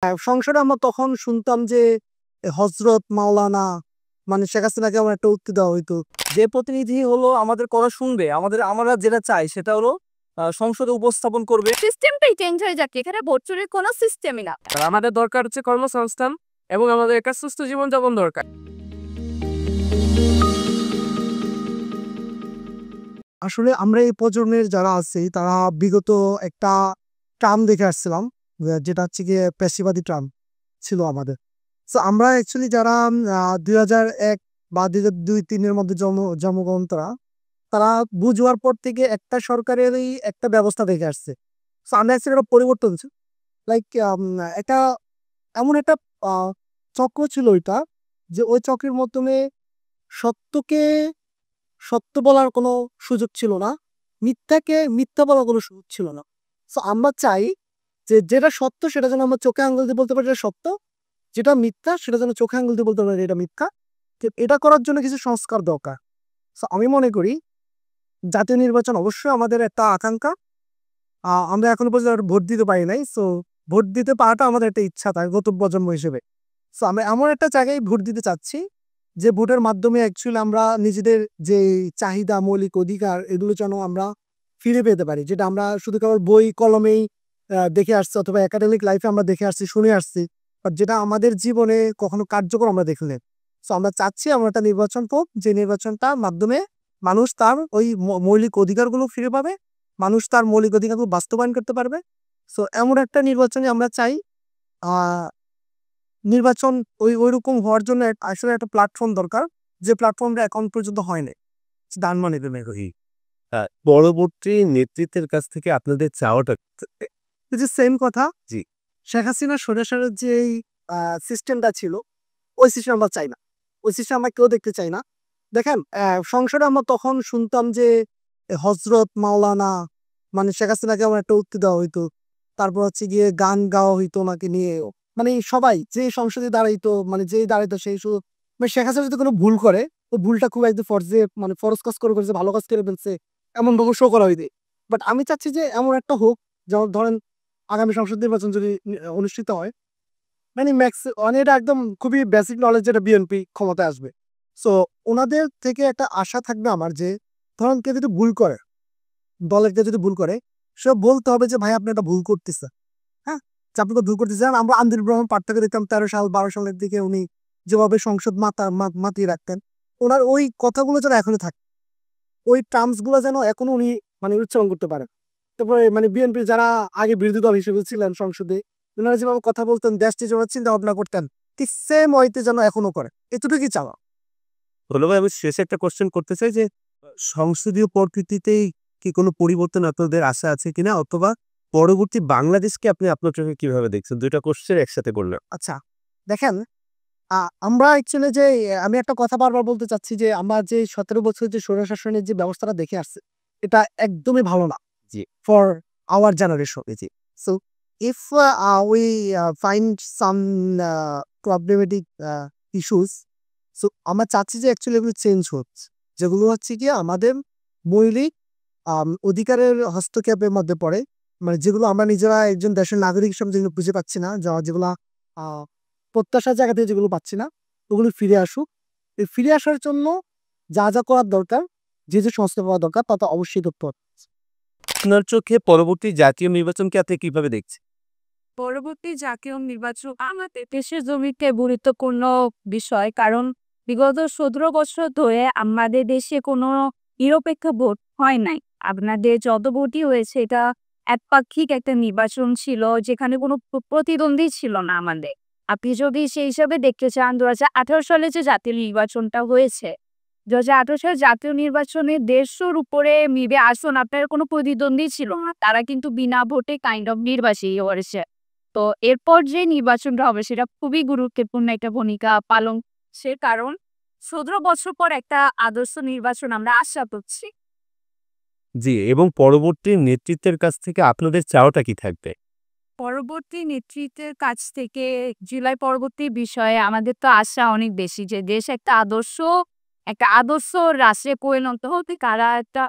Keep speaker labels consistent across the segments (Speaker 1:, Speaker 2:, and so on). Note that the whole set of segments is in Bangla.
Speaker 1: সংসদে আমরা তখন শুনতাম যে হজরত মাওলানা মানে শেখ হাসিনাকে আমার একটা উক্তি দেওয়া হইতো
Speaker 2: যে প্রতিনিধি হলো আমাদের কথা শুনবে, আমরা যেটা চাই সেটা হলো সংসদে উপস্থাপন করবে।
Speaker 3: সিস্টেমটাই চেঞ্জ হয়ে যাচ্ছে, এখানে ভোট চুরির কোনো সিস্টেমই না।
Speaker 2: আর আমাদের দরকার হচ্ছে কর্মসংস্থান এবং আমাদের একটা সুস্থ জীবনযাপন দরকার।
Speaker 1: আসলে আমরা এই প্রজন্মের যারা আছি তারা বিগত একটা ট্রাম দেখে আসছিলাম, যেটা হচ্ছে গিয়ে পেশিবাদী ট্রাম ছিল আমাদের। তো আমরা অ্যাকচুয়ালি যারা 2001 বা 2002-3-এর মধ্যে জন্মগ্রহণ তারা বুঝবার পর থেকে একটা সরকারেরই একটা ব্যবস্থা দেখে আসছে। তো আমরা অ্যাকচুয়ালি একটা পরিবর্তন লাইক একটা এমন একটা চক্র ছিল ওইটা, যে ওই চক্রের মাধ্যমে সত্যকে সত্য বলার কোনো সুযোগ ছিল না, মিথ্যাকে মিথ্যা বলার কোনো সুযোগ ছিল না। সো আমরা চাই যে যেটা সত্য সেটা যেন আমরা চোখে আঙুল দিয়ে বলতে পারি এটা সত্য, যেটা মিথ্যা সেটা যেন চোখে আঙুল দিয়ে বলতে পারি এটা মিথ্যা। এটা করার জন্য কিছু সংস্কার দরকার। সো আমি মনে করি জাতীয় নির্বাচন অবশ্যই আমাদের একটা আকাঙ্ক্ষা। আমরা এখনো পর্যন্ত ভোট দিতে পারি নাই। সো ভোট দিতে পারাটা আমাদের একটা ইচ্ছা থাকে গত প্রজন্ম হিসেবে। সো আমরা এমন একটা জায়গায় ভোট দিতে চাচ্ছি যে ভোটের মাধ্যমে অ্যাকচুয়ালি আমরা নিজেদের যে চাহিদা, মৌলিক অধিকার এগুলো যেন আমরা ফিরে পেতে পারি, যেটা আমরা শুধু কেবল বই কলমেই দেখে আসছি অথবা একাডেমিক লাইফে আমরা দেখে আসছি, শুনে আসছি, বাট যেটা আমাদের জীবনে কখনো কার্যকর আমরা দেখলে। সো আমরা চাচ্ছি আমরা একটা নির্বাচন হোক, যে নির্বাচনটার মাধ্যমে মানুষ তার ওই মৌলিক অধিকারগুলো ফিরে পাবে, মানুষ তার মৌলিক অধিকারগুলো বাস্তবায়ন করতে পারবে। সো এমন একটা নির্বাচনে আমরা চাই। নির্বাচন ওইরকম হওয়ার জন্য আসলে একটা প্ল্যাটফর্ম দরকার, যে প্ল্যাটফর্মটা এখন পর্যন্ত হয়নি।
Speaker 4: পরবর্তী নেতৃত্বের কাছ থেকে আপনাদের চাওয়াটা
Speaker 1: যে সেম কথা,
Speaker 4: জি।
Speaker 1: শেখ হাসিনা সরাসরি যে সিস্টেমটা ছিল ওই সিস্টেম আমরা চাই না, ওই সিস্টেম আমরা কেউ দেখতে চাই না। দেখেন সংসদে আমরা তখন শুনতাম যে হজরত মাওলানা মানে শেখ হাসিনাকে আমার একটা উক্তি দেওয়া হইতো, তারপর হচ্ছে গিয়ে গান গাওয়া হইতো ওনাকে নিয়ে, মানে সবাই যে সংসদে দাঁড়াইতো মানে যেই দাঁড়াইতো সেই শুধু মানে শেখ হাসিনা যদি কোনো ভুল করে ও ভুলটা খুব একদম মানে ফরজ কাজ করে ফেলছে, ভালো কাজ করে ফেলছে এমন ভাবে শো করা হইতে। বাট আমি চাচ্ছি যে এমন একটা হোক, যেমন ধরেন আগামী সংসদ নির্বাচন যদি অনুষ্ঠিত হয়, মানে এটা একদম খুবই বেসিক নলেজ, যেটা বিএনপি ক্ষমতায় আসবে। সো ওনাদের থেকে একটা আশা থাকবে আমার, যে ধরেন কেউ যদি ভুল করে, দলের কেউ যদি ভুল করে, সে বলতে হবে যে ভাই আপনি একটা ভুল করতেছে, হ্যাঁ যে আপনি তো ভুল করতেছেন। আমরা আন্দির ব্রহ্ম পার্থক্য দেখতাম 13 সাল 12 সালের দিকে উনি যেভাবে সংসদ মাতিয়ে রাখতেন, ওনার ওই কথাগুলো যেন এখনো থাকে, ওই টার্মস গুলো যেন এখনো উনি মানে উচ্চারণ করতে পারেন। তারপরে মানে বিএনপি যারা আগে বিরোধী দল হিসেবে ছিলেন সংসদে, ওনারা যেভাবে কথা বলতেন, দেশটি যেভাবে চিন্তা ভাবনা করতেন, ঠিক সেম ওয়েতে যেন এখনো করে, এতটুকুই চাওয়া।
Speaker 4: হলো ভাই, আমি শেষে একটা কোশ্চেন করতে চাই যে সংসদীয় প্রকৃতিতেই কি কোনো পরিবর্তন আপনাদের আশা আছে কিনা, অথবা পরবর্তী বাংলাদেশকে আপনি আপনার চোখে কিভাবে দেখছেন? দুইটা কোশ্চেন একসাথে করলাম।
Speaker 1: আচ্ছা দেখেন, আমরা অ্যাকচুয়ালি যে আমি একটা কথা বারবার বলতে চাচ্ছি যে আমরা যে 17 বছর যে স্বৈরশাসনের যে ব্যবস্থাটা দেখে আসছে এটা একদমই ভালো না
Speaker 4: জি।
Speaker 1: For our generation.
Speaker 4: জি।
Speaker 1: So if we find some problematic issues, so আমরা চাচ্ছি যে অ্যাকচুয়ালি এগুলো চেঞ্জ হচ্ছে, যেগুলো হচ্ছে কি আমাদের মৌলিক অধিকারের হস্তক্ষেপের মধ্যে পড়ে, মানে যেগুলো আমরা নিজেরা একজন দেশের নাগরিক হিসেবে যেগুলো বুঝে পাচ্ছি না, যেগুলো প্রত্যাশার জায়গা থেকে যেগুলো পাচ্ছি না, ওগুলো ফিরে আসুক। এই ফিরে আসার জন্য যা যা করার দরকার, যে যে সংস্কার করা দরকার তা তো অবশ্যই করতে হবে।
Speaker 4: আপনার চোখে পরবর্তী জাতীয় নির্বাচনকে আপনি কিভাবে দেখছেন?
Speaker 3: পরবর্তী জাতীয় নির্বাচন আমাদের দেশের জমিতে গুরুত্বপূর্ণ বিষয়, কারণ বিগত 17 বছর ধরে আমাদের দেশে কোনো নিরপেক্ষ ভোট হয় নাই। আপনাদের যত ভোটই হয়েছে এটা একপাক্ষিক একটা নির্বাচন ছিল, যেখানে কোনো প্রতিদ্বন্দ্বী ছিল না আমাদের। আপনি যদি সেই হিসাবে দেখতে চান 2018 সালে যে জাতীয় নির্বাচনটা হয়েছে, 2018 সালে জাতীয় নির্বাচনে 150-র উপরে মিবে আসন আপনার কোনো প্রতিদ্বন্দ্বী ছিল না, তারা কিন্তু বিনা ভোটে কাইন্ড অফ নির্বাচিত করেছে। তো এরপর যে নির্বাচনটা হবে সেটা খুবই গুরুত্বপূর্ণ একটা ভূমিকা পালন সে, কারণ 17 বছর পর একটা আদর্শ নির্বাচন আমরা আশা করছি।
Speaker 4: জি, এবং পরবর্তী নেতৃত্বের কাছ থেকে আপনাদের চাওয়াটা কি থাকবে?
Speaker 3: পরবর্তী নেতৃত্বের কাছ থেকে জুলাই পরবর্তী বিষয়ে আমাদের তো আশা অনেক বেশি, যে দেশ একটা আদর্শ রাষ্ট্রে পরিণত হতে তারা একটা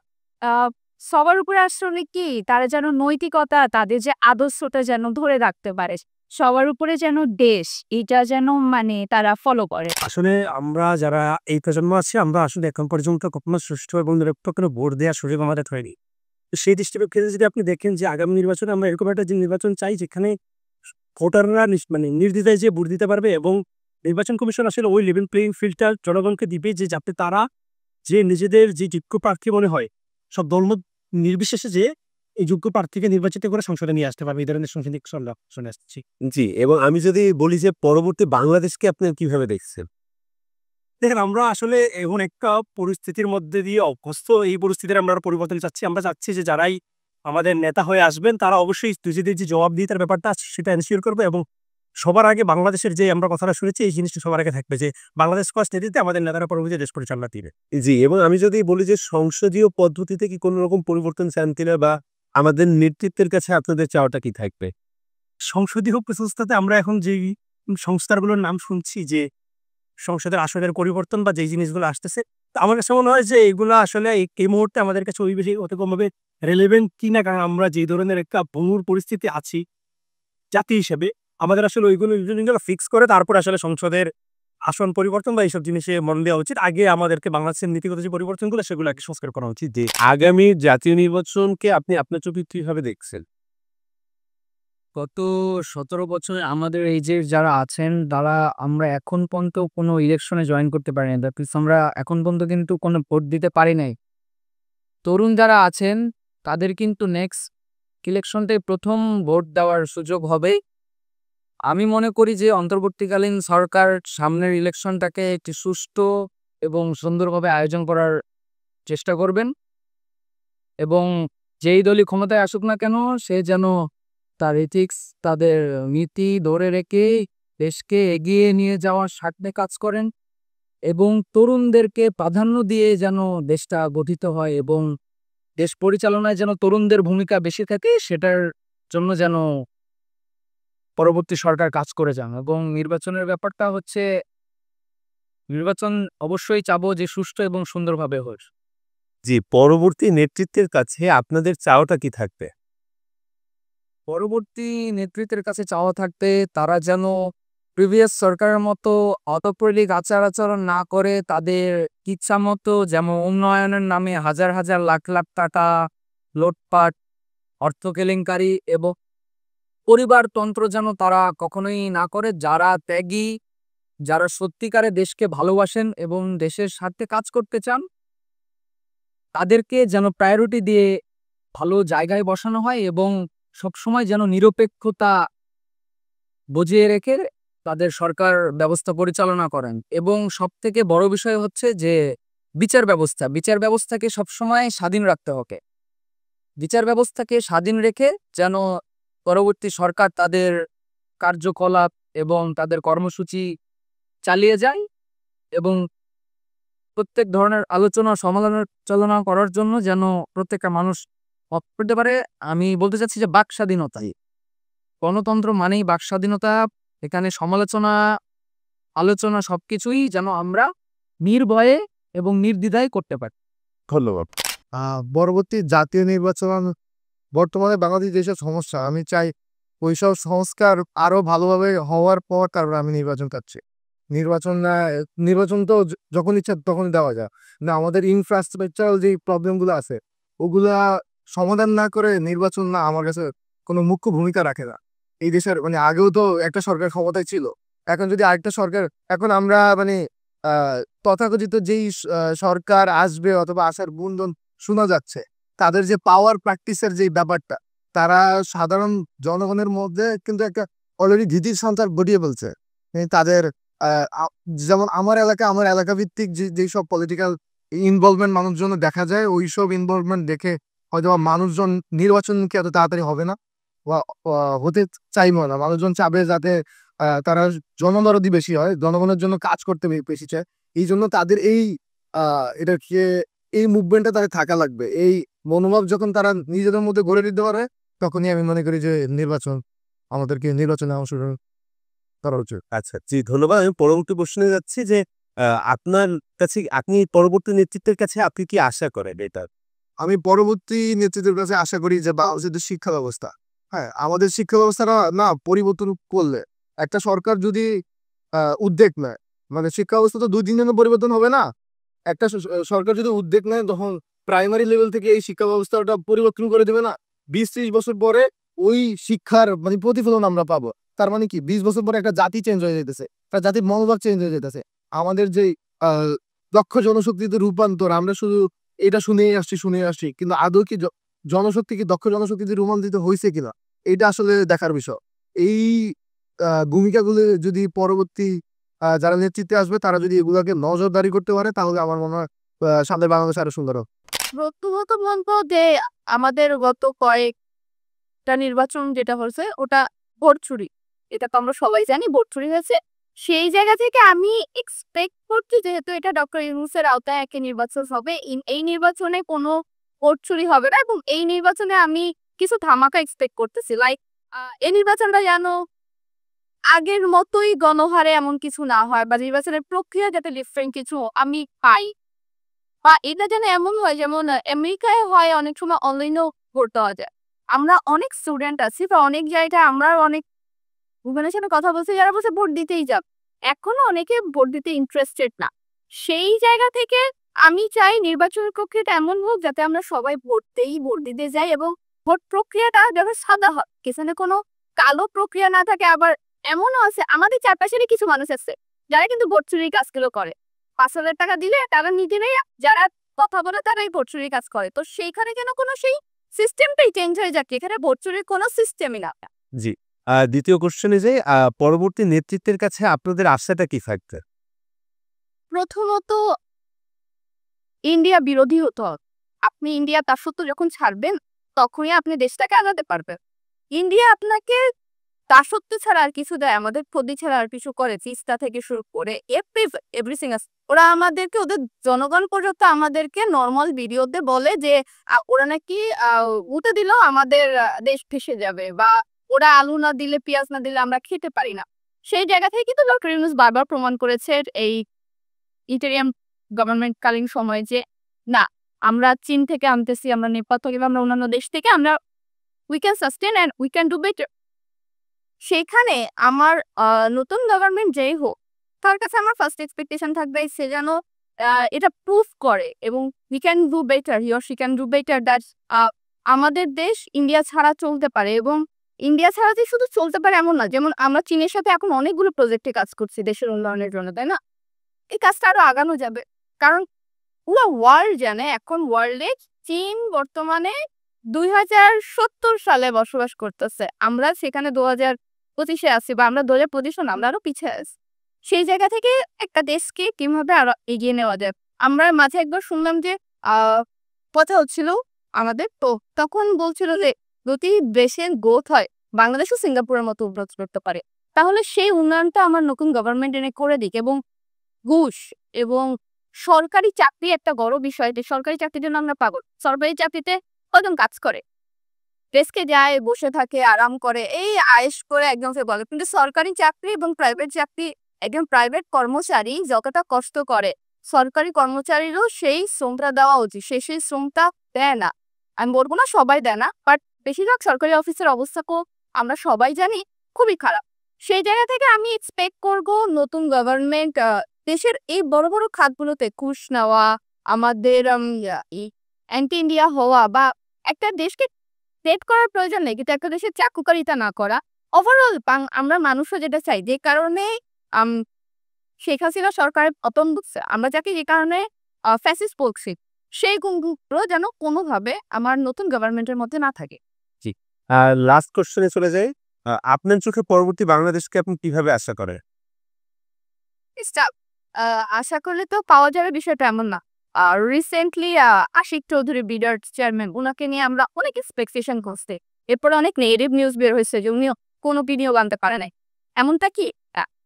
Speaker 3: সবার উপরে আসলে কি তারা যেন নৈতিকতা, তাদের যে আদর্শটা যেন ধরে রাখতে পারে। সবার উপরে যেন দেশ এটা যেন মানে তারা ফলো করে।
Speaker 4: আসলে আমরা যারা এই প্রজন্ম আছি আমরা আসলে এখন পর্যন্ত কখনো সুষ্ঠু এবং নিরপেক্ষ কোনো ভোট দেওয়ার সুযোগ আমাদের হয়নি। তো সেই দৃষ্টিপ্রেক্ষিতে যদি আপনি দেখেন যে আগামী নির্বাচনে আমরা এরকম একটা যে নির্বাচন চাই যেখানে ভোটাররা মানে নির্দ্বিধায় যে ভোট দিতে পারবে এবং নির্বাচন কমিশন আসলে ওই লেভেল প্লেইং ফিল্ডটা জনগণকে দিবে যে যাতে তারা যে নিজেদের যে যোগ্য প্রার্থী মনে হয় সব দলমত নির্বিশেষে যে এই যোগ্য প্রার্থীকে নির্বাচিত করে সংসদে নিয়ে আসতে পারবে এই ধরনের সংসদীয় শুনে আসছি। জি, এবং আমি যদি বলি যে পরবর্তী বাংলাদেশকে আপনি কিভাবে দেখছেন? দেখেন আমরা আসলে এমন একটা পরিস্থিতির মধ্যে দিয়ে অভ্যস্ত, এই পরিস্থিতির আমরা পরিবর্তন চাচ্ছি। আমরা চাচ্ছি যে যারাই আমাদের নেতা হয়ে আসবেন তারা অবশ্যই নিজেদের যে জবাবদিহিতার ব্যাপারটা আছে সেটা এনশিওর করবে এবং সবার আগে বাংলাদেশের যে আমরা কথাটা শুনেছি এই জিনিসটা সবার আগে থাকবে যে বাংলাদেশ ফার্স্ট নেতৃত্বে আমাদের নেতারা পরবর্তী দেশ পরিচালনা দিবে। জি, এবং আমি যদি বলি যে সংসদীয় পদ্ধতিতে কি কোনো রকম পরিবর্তন চান কিনা বা আমাদের নেতৃত্বের কাছে আপনাদের চাওয়াটা কি থাকবে? সংসদীয় প্রচেষ্টাতে আমরা এখন যেই সংস্থাগুলোর নাম শুনছি যে সংসদের আসনের পরিবর্তন বা যেই জিনিসগুলো আসতেছে, তো আমার কাছে মনে হয় যে এগুলা আসলে এই মুহূর্তে আমাদের কাছে ওই বেশি ওরকমভাবে রেলেভেন্ট কিনা, কারণ আমরা যেই ধরনের একটা ভঙ্গুর পরিস্থিতি আছি জাতি হিসেবে আমাদের আসলে ওইগুলো জিনিসগুলো ফিক্স করে তারপর আসলে সংসদের আসন পরিবর্তন বা এইসব জিনিসে মন দেওয়া উচিত। আগে আমাদেরকে বাংলাদেশের নীতিগত যে পরিবর্তনগুলো সেগুলো আগে সংস্কার করা উচিত। যে আগামী জাতীয় নির্বাচনকে আপনি আপনার চোখে কিভাবে দেখছেন?
Speaker 2: গত ১৭ বছরে আমাদের এই যে যারা আছেন তারা আমরা এখন পর্যন্ত কোনো ইলেকশনে জয়েন করতে পারিনি। দ্যাট মিনস আমরা এখন পর্যন্ত কিন্তু কোনো ভোট দিতে পারি নাই। তরুণ যারা আছেন তাদের কিন্তু নেক্সট ইলেকশনটাই ১ম ভোট দেওয়ার সুযোগ হবে। আমি মনে করি যে অন্তর্বর্তীকালীন সরকার সামনের ইলেকশনটাকে একটি সুষ্ঠু এবং সুন্দরভাবে আয়োজন করার চেষ্টা করবেন এবং যেই দলই ক্ষমতায় আসুক না কেন সে যেন তার এথিক্স তাদের নীতি ধরে রেখে দেশকে এগিয়ে নিয়ে যাওয়ার স্বার্থে কাজ করেন এবং তরুণদেরকে প্রাধান্য দিয়ে যেন দেশটা গঠিত হয় এবং দেশ পরিচালনায় যেন তরুণদের ভূমিকা বেশি থাকে সেটার জন্য যেন পরবর্তী সরকার কাজ করে যান এবং নির্বাচনের ব্যাপারটা হচ্ছে নির্বাচন অবশ্যই চাবো যে সুষ্ঠু এবং সুন্দরভাবে হোক।
Speaker 4: জি, পরবর্তী নেতৃত্বের কাছে আপনাদের চাওয়াটা কি থাকবে?
Speaker 2: পরবর্তী নেতৃত্বের কাছে চাওয়া থাকতে তারা যেন প্রিভিয়াস সরকারের মতো অতপ্রলিক আচার-আচরণ না করে তাদের ইচ্ছামতো যেমন উন্নয়নের নামে হাজার, হাজার লাখ, লাখ টাকা লুটপাট, অর্থ কেলেঙ্কারি এবং পরিবারতন্ত্র যেন তারা কখনোই না করে। যারা ত্যাগী, যারা সত্যিকারে দেশকে ভালোবাসেন এবং দেশের স্বার্থে কাজ করতে চান, তাদেরকে যেন প্রায়োরিটি দিয়ে ভালো জায়গায় বসানো হয় এবং সবসময় যেন নিরপেক্ষতা বজিয়ে রেখে তাদের সরকার ব্যবস্থা পরিচালনা করেন এবং সবথেকে বড় বিষয় হচ্ছে যে বিচার ব্যবস্থা। বিচার ব্যবস্থাকে সবসময় স্বাধীন রাখতে হবে। বিচার ব্যবস্থাকে স্বাধীন রেখে যেন পরবর্তী সরকার তাদের কার্যকলাপ এবং তাদের কর্মসূচি চালিয়ে যায় এবং প্রত্যেক ধরনের আলোচনা সমালোচনা করার জন্য যেন প্রত্যেকটা মানুষ মত করতে পারে। আমি বলতে চাচ্ছি যে বাক স্বাধীনতা, গণতন্ত্র মানেই বাক স্বাধীনতা। এখানে সমালোচনা, আলোচনা সবকিছুই যেন আমরা নির্ভয়ে এবং নির্দ্বিধায় করতে পারি।
Speaker 4: ধন্যবাদ।
Speaker 1: পরবর্তী জাতীয় নির্বাচন বর্তমানে বাংলাদেশ যেসব সমস্যা আমি চাই ওইসব সংস্কার আরো ভালোভাবে হওয়ার পর তারপর আমি নির্বাচন চাচ্ছি। নির্বাচন তো যখন ইচ্ছা তখন দেওয়া যায় না, আমাদের ইনফ্রাস্ট্রাকচারাল যে প্রবলেমগুলো আছে ওগুলা সমাধান না করে নির্বাচন না আমার কাছে কোনো মুখ্য ভূমিকা রাখে না। এই দেশের মানে আগেও তো একটা সরকার ক্ষমতায় ছিল, এখন যদি আরেকটা সরকার, এখন আমরা মানে তথাকথিত যেই সরকার আসবে অথবা আসার গুঞ্জন শোনা যাচ্ছে, তাদের যে পাওয়ার প্র্যাকটিসের যে ব্যাপারটা তারা সাধারণ জনগণের মধ্যে কিন্তু একটা অলরেডি ভীতির সঞ্চার ঘটিয়ে ফেলছে। তাদের যেমন আমার এলাকা ভিত্তিক যেসব পলিটিক্যাল ইনভলভমেন্ট মানুষজন দেখা যায় ওইসব ইনভলভমেন্ট দেখে হয়তো মানুষজন নির্বাচন কি এত তাড়াতাড়ি হবে না বা হতে চাইবো না। মানুষজন চাবে যাতে তারা জনদরদি বেশি হয়, জনগণের জন্য কাজ করতে বেশি চায়। এই জন্য তাদের এটাকে এই মুভমেন্টটা তাদের থাকা লাগবে। এই মনোভাব যখন তারা নিজেদের মধ্যে গড়ে নিতে পারে তখনই আমি মনে করি যে আমাদেরকে নির্বাচনে অংশগ্রহণ করা উচিত।
Speaker 4: আচ্ছা, জি ধন্যবাদ। আমি পরবর্তী প্রশ্নে যাচ্ছি যে আপনার কাছে আপনি পরবর্তী নেতৃত্বের কাছে আপনি কি আশা করেন এটা?
Speaker 1: আমি পরবর্তী নেতৃত্বের কাছে আশা করি যে বাংলাদেশের যে শিক্ষা ব্যবস্থা হ্যাঁ, আমাদের শিক্ষা ব্যবস্থাটা না পরিবর্তন করলে একটা সরকার যদি উদ্যোগ নেয়, মানে শিক্ষা ব্যবস্থা তো ২-৩ দিনে পরিবর্তন হবে না। একটা সরকার যদি উদ্যোগ নেয় তখন প্রাইমারি লেভেল থেকে এই শিক্ষা ব্যবস্থাটা পরিবর্তন করে দেবে না। ২০-৩০ বছর পরে ওই শিক্ষার মানে প্রতিফলন আমরা পাবো। তার মানে কি ২০ বছর পরে একটা জাতি চেঞ্জ হয়ে যাইতেছে। একটা জাতির মনোভাব চেঞ্জ হয়ে যাইতেছে। আমাদের যেই দক্ষ জনশক্তিতে রূপান্তর আমরা শুধু এটা শুনেই আসছি। কিন্তু আদৌ কি জনশক্তি কি দক্ষ জনশক্তিতে রূপান্তরিত হইছে কিনা? এইটা আসলে দেখার বিষয়। এই ভূমিকাগুলো যদি পরবর্তী যারা নেতৃত্বে আসবে তারা যদি এগুলাকে নজরদারি করতে পারে তাহলে আমার মনে হয় সামনের বাংলাদেশ আরো সুন্দর হবে।
Speaker 3: প্রথমত বলবো যে আমাদের গত কয়েকটা নির্বাচন যেটা হয়েছে ওটা ভোট চুরি। এটা তো আমরা সবাই জানি ভোট চুরি হয়েছে। সেই জায়গা থেকে আমি এক্সপেক্ট করছি যেহেতু এটা ডক্টর ইউনূসের আওতায় একটা নির্বাচন হবে, এই নির্বাচনে কোনো ভোট চুরি হবে না এবং এই নির্বাচনে আমি কিছু ধামাকা এক্সপেক্ট করতেছি। লাইক এই নির্বাচনটা যেন আগের মতোই গণহারে এমন কিছু না হয় বা নির্বাচনের প্রক্রিয়া যাতে ডিফারেন্ট কিছু আমি পাই বা এটা যেন এমন হয় যেমন আমেরিকায় হয় অনেক সময় অনলাইনেও ভোট দেওয়া যায়। আমরা অনেক স্টুডেন্ট আছি বা অনেক জায়গায় আমরা অনেক ওখানের সাথে কথা বলছি যারা বলছে ভোট দিতেই যাব। এখনো অনেকে ভোট দিতে ইন্টারেস্টেড না। সেই জায়গা থেকে আমি চাই নির্বাচনের প্রক্রিয়াটা এমন হোক যাতে আমরা সবাই ভোট দিতে যাই এবং ভোট প্রক্রিয়াটা যাতে সাদা হয়, এখানে কোনো কালো প্রক্রিয়া না থাকে। আবার এমনও আছে আমাদের চারপাশেরই কিছু মানুষ আছে যারা কিন্তু ভোট চুরির কাজগুলো করে। ৫,০০০ টাকা দিলে তারা নিজে নেই, যারা কথা বলে তারাই ভোট চুরির কাজ করে। তো সেইখানে যেন কোনো সেই সিস্টেমটাই চেঞ্জ হয়ে যাক, এখানে ভোট চুরির কোনো সিস্টেমই না।
Speaker 4: জি। দ্বিতীয় কোশ্চেনে যে পরবর্তী নেতৃত্বের কাছে আপনাদের আশাটা কি থাকবে?
Speaker 3: প্রথমত ইন্ডিয়া বিরোধী হতে হবে। আপনি ইন্ডিয়া দাসত্ব যখন ছাড়বেন তখনই আপনি দেশটাকে আগাতে পারবেন। ইন্ডিয়া আপনাকে দাসত্ব ছাড়া আর কিছু দেয়, আমাদের ক্ষতি ছাড়া আর কিছু করে, তিস্তা থেকে শুরু করে এভরিথিং আছে। ওরা আমাদেরকে ওদের জনগণ পর্যন্ত আমাদেরকে নর্মাল ভিডিওতে বলে যে ওরা নাকি উঠে দিলেও আমাদের দেশ ভেসে যাবে বা ওরা আলু না দিলে পেঁয়াজ না দিলে আমরা খেতে পারি না। সেই জায়গা থেকে কিন্তু ডক্টর ইউনূস বারবার প্রমাণ করেছে এই ইন্টারিয়াম গভর্নমেন্ট কালীন সময়ে যে না, আমরা চীন থেকে আনতেছি, আমরা নেপাল থেকে বা আমরা অন্যান্য দেশ থেকে আমরা we can sustain and we can do better. সেখানে আমার নতুন গভর্নমেন্ট যেই হোক তার কাছে আমার ফার্স্ট এক্সপেকটেশন থাকবে সে যেন এটা প্রুভ করে এবং we can do better, he or she can do better that আমাদের দেশ ইন্ডিয়া ছাড়া চলতে পারে। এবং ইন্ডিয়া ছাড়া যে শুধু চলতে পারে এমন না, যেমন আমরা চীনের সাথে এখন অনেকগুলো প্রজেক্টে কাজ করছি দেশের উন্নয়নের জন্য, তাই না? এই কাজটা আরো আগানো যাবে কারণ পুরো ওয়ার্ল্ড জানে এখন ওয়ার্ল্ডে চীন বর্তমানে ২০৭০ সালে বসবাস করতেছে, আমরা সেখানে ২০২৫-এ আছি বা আমরা ২০২৫ না, আমরা আরো পিছিয়ে আছি। সেই জায়গা থেকে একটা দেশকে কিভাবে আরো এগিয়ে নেওয়া যায়। আমরা মাঝে একবার শুনলাম যে কথা হচ্ছিল আমাদের, তো তখন বলছিল যে যদি দেশের গ্রোথ হয় বাংলাদেশও সিঙ্গাপুরের মতো উন্নত করতে পারে, তাহলে সেই উন্নয়নটা আমার নতুন গভর্নমেন্ট এনে করে দিক। এবং ঘুষ এবং সরকারি চাকরি একটা বড় বিষয়, যে সরকারি চাকরির জন্য আমরা পাগল। সরকারি চাকরিতে কজন কাজ করে, ডেস্কে যায়, বসে থাকে, আরাম করে, এই আয়েশ করে একদম সে বলে। কিন্তু সরকারি চাকরি এবং প্রাইভেট চাকরি, একজন প্রাইভেট কর্মচারী যতটা কষ্ট করে সরকারি কর্মচারীরও সেই শ্রমটা দেওয়া উচিত। সেই শ্রমটা দেয় না। আমি বলবো না সবাই দেয় না, বাট বেশিরভাগ সরকারি অফিসের অবস্থাকেও আমরা সবাই জানি খুবই খারাপ। সেই জায়গা থেকে আমি এক্সপেক্ট করব নতুন গভর্নমেন্ট দেশের এই বড় বড় খাতগুলোতে ঘুষ নেওয়া, আমাদের অ্যান্টি ইন্ডিয়া হওয়া বা একটা দেশকে সেট করার প্রয়োজন নেই, কিন্তু একটা দেশের চাকুকারিতা না করা। ওভারঅল আমরা মানুষও যেটা চাই, যে কারণে শেখ হাসিনা সরকারের পতন হচ্ছে, আমরা যাকে যে কারণে ফ্যাসিস্ট বলছি, সেই গুণগুলো যেন কোনোভাবে আমার নতুন গভর্নমেন্টের মধ্যে না থাকে।
Speaker 4: জি। লাস্ট কোশ্চেনে চলে যাই। আপনার চোখে পরবর্তী বাংলাদেশকে আপনি কিভাবে আশা করেন?
Speaker 3: স্টাফ আশা করলে তো পাওয়া যাবে বিষয়টা এমন না। রিসেন্টলি আশিক চৌধুরী বিডার চেয়ারম্যান, ওনাকে নিয়ে আমরা অনেক এক্সপেকটেশন করছি। এরপরে অনেক নেগেটিভ নিউজ বের হয়েছে যে উনি কোনো বিনিয়োগ আনতে পারে নাই। এমনটা কি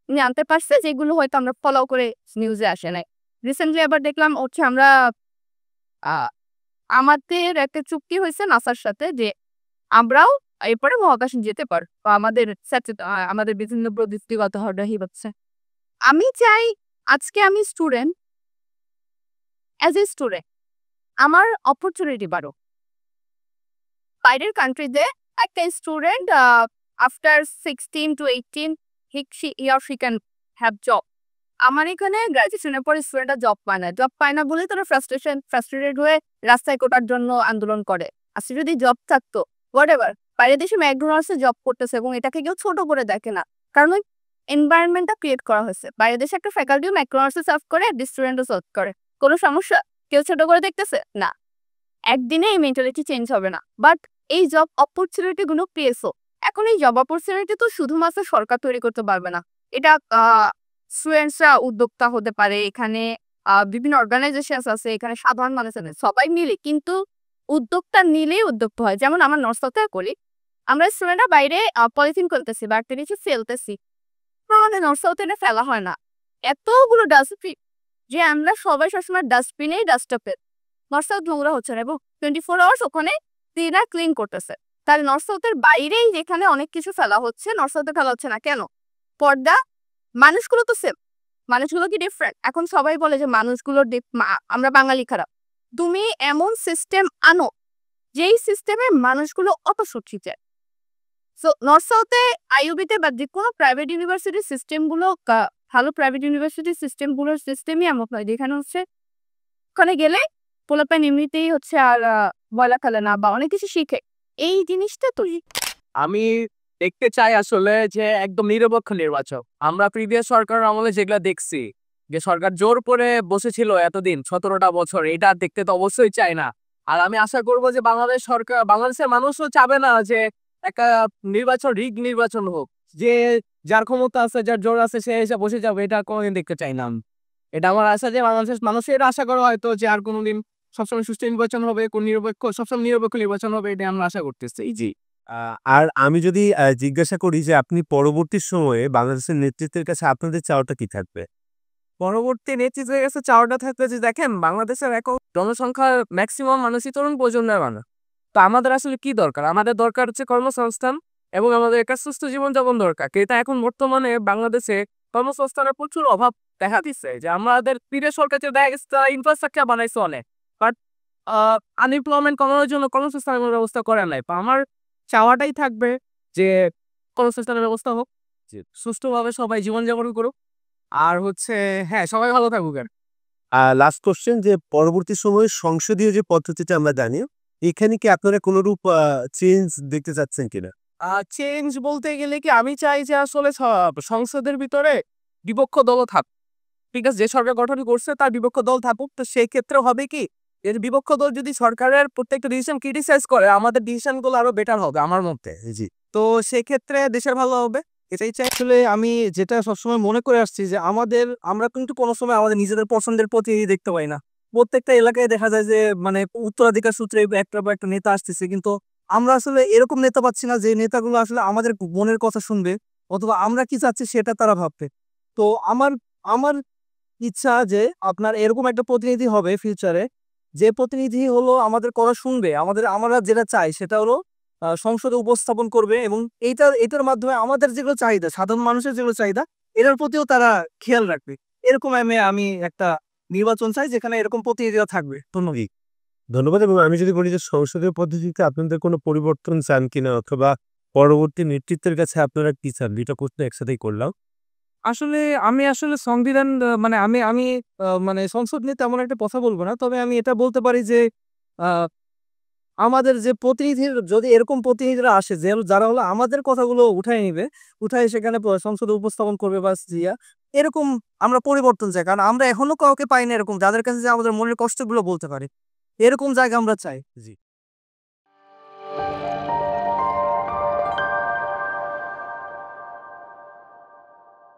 Speaker 3: উনি আনতে পারছে যেগুলো হয়তো আমরা ফলো করে নিউজে আসে নাই। রিসেন্টলি আবার দেখলাম হচ্ছে আমরা আমাদের একটা চুক্তি হয়েছে নাসার সাথে যে আমরাও এরপরে মহাকাশে যেতে পারবো বা আমাদের বিভিন্ন প্রযুক্তিগত হরডাহি হচ্ছে। আমি চাই আজকে আমি স্টুডেন্ট, অ্যাজ এ স্টুডেন্ট আমার অপরচুনিটি বাড়ুক। বাইরের কান্ট্রিতে একটা student after 16 to 18 he or she can have job. আমার এখানে গ্রাজুয়েশনের পরে স্টুডেন্টরা জব পায় না বলে তারা ফ্রাস্ট্রেটেড হয়ে রাস্তায় কোটার জন্য আন্দোলন করে। আজকে যদি জব থাকতো হোয়াটএভার, বাইরের দেশে ম্যাকডোনাল্ডসে জব করতেছে এবং এটাকে কেউ ছোট করে দেখে না, কারণ ওই এনভায়রনমেন্টটা ক্রিয়েট করা হয়েছে। বাইরের দেশে একটা ফ্যাকাল্টিও ম্যাকডোনাল্ডসে সার্ভ করে, স্টুডেন্টও সার্ভ করে, কোনো সমস্যা? কেউ ছোট করে দেখতেছে না। একদিনে এই মেন্টালিটি চেঞ্জ হবে না, বাট এই জব অপরচুনিটি গুলো পেয়েছো। এখন এই জব অপরচুনিটি তো শুধুমাত্র সরকার তৈরি করতে পারবে না, এটা স্টুডেন্টসরা উদ্যোক্তা হতে পারে, এখানে বিভিন্ন অর্গানাইজেশন আছে, এখানে সাধারণ মানুষ আছে, সবাই মিলে কিন্তু উদ্যোক্তা নিলেই উদ্যোক্তা হয়। যেমন আমার নর্থ সাউথে করি, আমরা স্টুডেন্টরা বাইরে পলিথিন করতেছি বা একটা কিছু ফেলতেছি, আমাদের নর্থ সাউথে এটা ফেলা হয় না, এতগুলো ডাস্টবিন যে আমরা সবাই সবসময় ডাস্টবিনেই ডাস্টটা ফেল। নর্থ সাউথ নোংরা হচ্ছে না এবং 24 আওয়ার্স ওখানে ক্লিনার ক্লিন করতেছে। তাহলে নর্থ সাউথের বাইরেই যেখানে অনেক কিছু ফেলা হচ্ছে, নর্থ সাউথে ফেলা হচ্ছে না কেন? পর্দা, মানুষগুলো তো সেম, মানুষগুলো কি ডিফারেন্ট? এখন সবাই বলে যে মানুষগুলো আমরা বাঙালি খারাপ। তুমি এমন সিস্টেম আনো যেই সিস্টেমে মানুষগুলো অত সুরক্ষিত। সো নর্থ সাউথে আইইউবিতে বা যে কোনো প্রাইভেট ইউনিভার্সিটির সিস্টেমগুলো, ভালো প্রাইভেট ইউনিভার্সিটির সিস্টেমগুলোর সিস্টেমই এমন নয়, যেখানে হচ্ছে ওখানে গেলে পোলাপান এমনিতেই হচ্ছে আর ময়লা ফেলে না বা অনেক কিছু শিখে। এই জিনিসটা তো
Speaker 2: আমি দেখতে চাই আসলে যে একদম নিরপেক্ষ নির্বাচন। আমরা প্রিভিয়াস সরকারের আমলে যেগুলা দেখছি, যে সরকার জোর করে বসেছিল এতদিন 17টা বছর, এটা দেখতে তো অবশ্যই চাই না। আর আমি আশা করব যে বাংলাদেশের মানুষও চাবে না যে একটা রিগ নির্বাচন হোক, যে যার ক্ষমতা আছে, যার জোর আছে, সে এসে বসে যাবে, এটা কোনোদিন দেখতে চাই না আমি। এটা আমার আশা যে বাংলাদেশের মানুষের এটা আশা করা হয়তো যে আর কোনোদিন সবসময় সুষ্ঠু নির্বাচন হবে, সবসময় নিরপেক্ষ নির্বাচন হবে, এটা আমরা আশা করতেছি।
Speaker 4: জি। আর আমি যদি জিজ্ঞাসা করি যে আপনি পরবর্তী সময়ে বাংলাদেশের নেতৃত্বের কাছে আপনাদের চাওয়াটা কি থাকবে?
Speaker 2: পরবর্তী নেতৃত্বের কাছে চাওয়াটা থাকবে যে দেখেন, বাংলাদেশের এখন জনসংখ্যার ম্যাক্সিমাম মানুষই তরুণ প্রজন্মের মানুষ। তো আমাদের আসলে কি দরকার? আমাদের দরকার হচ্ছে কর্মসংস্থান এবং আমাদের একটা সুস্থ জীবনযাপন দরকার। কিন্তু এখন বর্তমানে বাংলাদেশে কর্মসংস্থানের প্রচুর অভাব দেখা দিচ্ছে। যে আমাদের পীরের সরকার যে দেখা গেছে ইনফ্রাস্ট্রাকচার বানাইছে অনেক, বাট আনএমপ্লয়মেন্ট কমানোর জন্য কর্মসংস্থানের ব্যবস্থা করে নাই। তো আমার চাওয়াটাই থাকবে যে কর্মসংস্থানের ব্যবস্থা হোক,
Speaker 4: জি।
Speaker 2: সুষ্ঠুভাবে সবাই জীবনযাপন করুক, আর হচ্ছে হ্যাঁ, সবাই ভালো থাকুক। আর
Speaker 4: লাস্ট কোশ্চেন, যে পরবর্তী সময়ে সংসদীয় যে পদ্ধতিটা আমরা জানি, এখানে কি আপনারা কোনরূপ চেঞ্জ দেখতে চাচ্ছেন কিনা?
Speaker 2: চেঞ্জ বলতে গেলে কি, আমি চাই যে আসলে সংসদের ভিতরে বিপক্ষ দলও থাক। ঠিক আছে, যে সরকার গঠন করছে তার বিপক্ষ দল থাকুক। তো সেই ক্ষেত্রে হবে কি, এর বিপক্ষ দল যদি সরকারের প্রত্যেকটা ডিসিশন ক্রিটিসাইজ করে, আমাদের ডিসিশন গুলো আরো বেটার হবে আমার মতে।
Speaker 4: জি।
Speaker 2: তো সেক্ষেত্রে দেশের ভালো হবে, এটাই চাই।
Speaker 1: আসলে আমি যেটা সবসময় মনে করে আসছি যে আমরা কিন্তু কোনো সময় আমাদের নিজেদের পছন্দের প্রতিনিধি দেখতে পাই না। প্রত্যেকটা এলাকায় দেখা যায় যে মানে উত্তরাধিকার সূত্রে একটা বা একটা নেতা আসতেছে, কিন্তু আমরা আসলে এরকম নেতা পাচ্ছি না যে নেতাগুলো আসলে আমাদের মনের কথা শুনবে অথবা আমরা কি চাচ্ছি সেটা তারা ভাববে। তো আমার আমার ইচ্ছা যে আপনার এরকম একটা প্রতিনিধি হবে ফিউচারে, যে প্রতিনিধি হলো আমাদের কথা শুনবে, আমরা যেটা চাই সেটা হলো সংসদে উপস্থাপন করবে এবং এটার মাধ্যমে আমাদের যেগুলো চাহিদা, সাধারণ মানুষের যেগুলো চাহিদা, এটার প্রতিও তারা খেয়াল রাখবে। এরকম আমি একটা নির্বাচন চাই যেখানে এরকম প্রতিনিধিরা থাকবে। ধন্যবাদ।
Speaker 4: ধন্যবাদ। এবং আমি যদি বলি যে সংসদীয় পদ্ধতিতে আপনাদের কোনো পরিবর্তন চান কিনা, অথবা পরবর্তী নেতৃত্বের কাছে আপনারা কি চান, ২টা প্রশ্ন একসাথেই করলাম।
Speaker 2: আসলে আমি সংবিধান মানে আমি মানে সংসদ নিয়ে তেমন একটা কথা বলবো না, তবে আমি এটা বলতে পারি যে
Speaker 1: আমাদের যে যদি এরকম প্রতিনিধিরা আসে যে যারা হলো আমাদের কথাগুলো উঠায় নিবে, উঠায় সেখানে সংসদে উপস্থাপন করবে বা এরকম আমরা পরিবর্তন চাই। কারণ আমরা এখনো কাউকে পাই না এরকম যাদের কাছে যে আমাদের মনের কষ্টগুলো বলতে পারে, এরকম জায়গা আমরা চাই।
Speaker 4: জি।